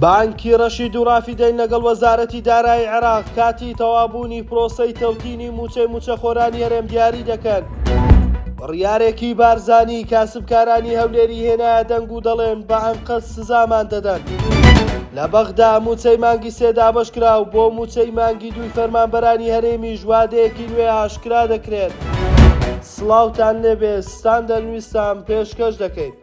بانکی ڕەشید و ڕافیدەین لەگەڵ وەزارەتی دارایی عێراق کاتی تەوابوونی پرۆسەی تەوتینی موچەی هەرێم دیاری دەکەن. بڕیارێکی بارزانی کاسبکارانی هەولێری هێنایە دەنگ و دەڵێن بە ئەنقەد سزامان دەدەن. لە بەغدا موچەی مانگی سێ دابەشکرا و بۆ موچەی مانگی دووی فەرمانبەرانی هەرێمی ژوادەیەکی نوێ ئاشکرا دەکرێت. سڵاوتان لێبێ ستاندەر نوویستان پێشکەش دەکەیت.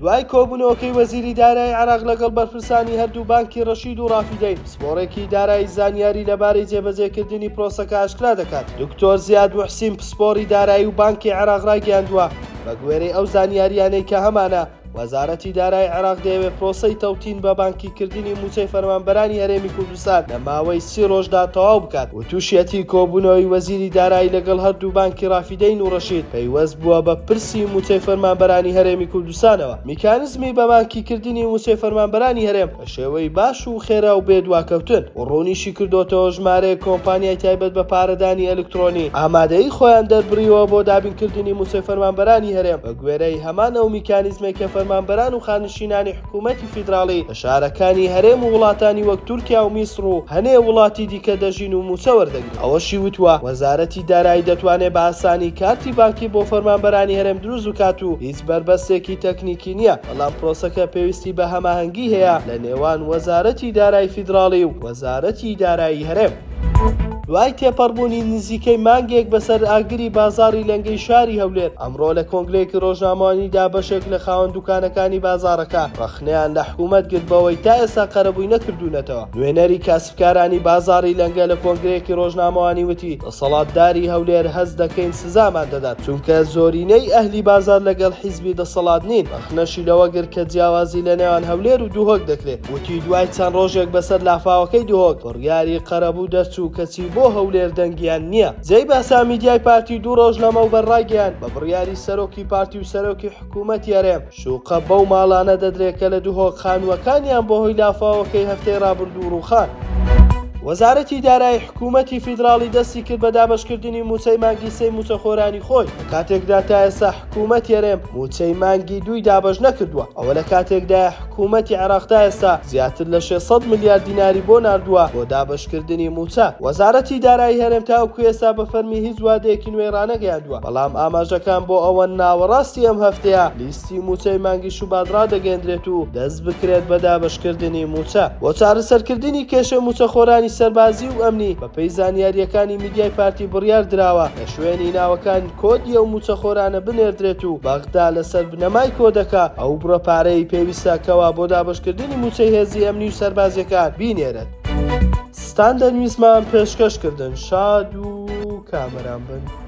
دوای کۆبوونەوەکەی وەزیری دارایی عێراق لەگەڵ بەرپرسانی هەردوو بانکی ڕەشید و ڕافیدەین پسپۆڕێکی دارایی زانیاری لەبارەی جێبەجێکردنی پرۆسەکە ئاشکرا دەکات. دکتۆر زیاد موحسین پسپۆڕی دارایی و بانکی عێراق ڕاگەیاندووە بە گوێرەی ئەو زانیاریانەی کە هەمانە وەزارەتی دارایی عێراق دەیەوێت پرۆسەی تەوتین بە بانکیکردنی موچەی فەرمانبەرانی هەرێمی کوردستان لە ماوەی 30 ڕۆژدا تەواو بکات و تووشەتی کۆبوونەوەی وەزیری دارایی لەگەڵ هەردوو بانکی ڕافیدەین و ڕەشید پەیوەست بووە بە پرسی موچەی فەرمانبەرانی هەرێمی کوردستانەوە. میکانیزمی بە بانکیکردنی موچەی فەرمانبەرانی هەرێم بە شێوەی باش و خێرا و بێدواکەوتن و ڕوونیشی کردوتەوە ژمارەیە کۆمپانیای تایبەت بە پارەدانی ئەلکترۆنی ئامادەی خۆیان دەربڕیەوە بۆ دابینکردنی موچەی فەرمانبەرانی هەرێم بە گوێرەی هەمان ئەو میکانیزمێکە فەرمانبەران و خانشینانی حکوومەتی فیدراڵی لە شارەکانی هەرێم و وڵاتانی وەک تورکیا و میسر و هەنێ وڵاتی دیکە دەژین و موچە وەردەگرن. ئەوەشی وتووە وەزارەتی دارایی دەتوانێت بە ئاسانی کارتی بانکی بۆ فەرمانبەرانی هەرێم دروست بکات و هیچ بەربەستێکی تەکنیکی نییە، بەڵام پرۆسەکە پێویستی بە هەماهەنگی هەیە لە نێوان وەزارەتی دارایی فیدراڵی و وەزارەتی دارایی هەرێم. دوای تێپەڕبوونی نزیکەی مانگێک بەسەر ئاگری بازاڕی لەنگەی شاری هەولێر ئەمڕۆ لە کۆنگرەیەکی ڕۆژنامەوانیدا بەشێک لە خاوەن دوکانەکانی بازاڕەکە ڕەخنەیان لە حکوومەت گرت بەوەی تا ئێستا قەرەبووی نەکردوونەتەوە. نوێنەری کاسبکارانی بازاڕی لەنگە لە کۆنگرەیەکی ڕۆژنامەوانی وتی دەسەڵاتداری هەولێر هەز دەکەین سزامان دەدات چونکە زۆرینەی ئەهلی بازار لەگەڵ حیزبی دەسەڵات نین. ڕەخنەشی لەوە گرت کە جیاوازی لە نێوان هەولێر و دووهۆک دەکرێت. وتی دوای چەند ڕۆژێک بەسەر لافاوەکەی دووهۆک بڕیاری قەرەبوو دەرچوو کەچی بۆ هەولێر دەنگیان نییە. جێی باسا میدیای پارتی 2 ڕۆژ لەمەوبەر ڕاگەیان بە بڕیاری سەرۆکی پارتی و سەرۆکی حکوومەتی هەرێم شوقە بەو ماڵانە دەدرێت کە لە دووهۆک خانووەکانیان بۆ هۆی لافاوەکەی هەفتەی ڕابردوو ڕووخان. وەزارەتی دارایی حکوومەتی فیدراڵی دەستی کرد بە دابەشکردنی موچەی مانگی سێ موچەخۆرانی خۆی. لە کاتێکدا تا ئێستا حکوومەتی هەرێم موچەی مانگی دووی دابەش نەکردووە. ئەوە لە کاتێکدا حکوومەتی عێراق تا ئێستا زیاتر لە 600 ملیار دیناری بۆ ناردووە بۆ دابەشکردنی موچە. وەزارەتی دارایی هەرێم تاوەکو ئێستا بە فەرمی هیچ وادەیەکی نوێ ڕانەگەیاندووە، بەڵام ئاماژەکان بۆ ئەوە ناوەڕاستی ئەم هەفتەیە لیستی موچەی مانگی شوبات ڕادەگەێنرێت و دەست بکرێت بە دابەشکردنی موچە. بۆ چارەسەرکردنی کێشە موچەخۆرانی سەربازی و ئەمنی بەپێی زانیاریەکانی میدیای پارتی بڕیار دراوە لە شوێنی ناوەکان کۆدی ئەو موچەخۆرانە بنێردرێت و بەغدا لەسەر بنەمای کۆدەکە ئەو بڕەپارەی پێویستە کەوا بۆ دابەشکردنی موچەی هێزی ئەمنی و سەربازیەکان بینێرێت. ستاندەر نوویسمان پێشکەشکردن شاد و کامەران بن.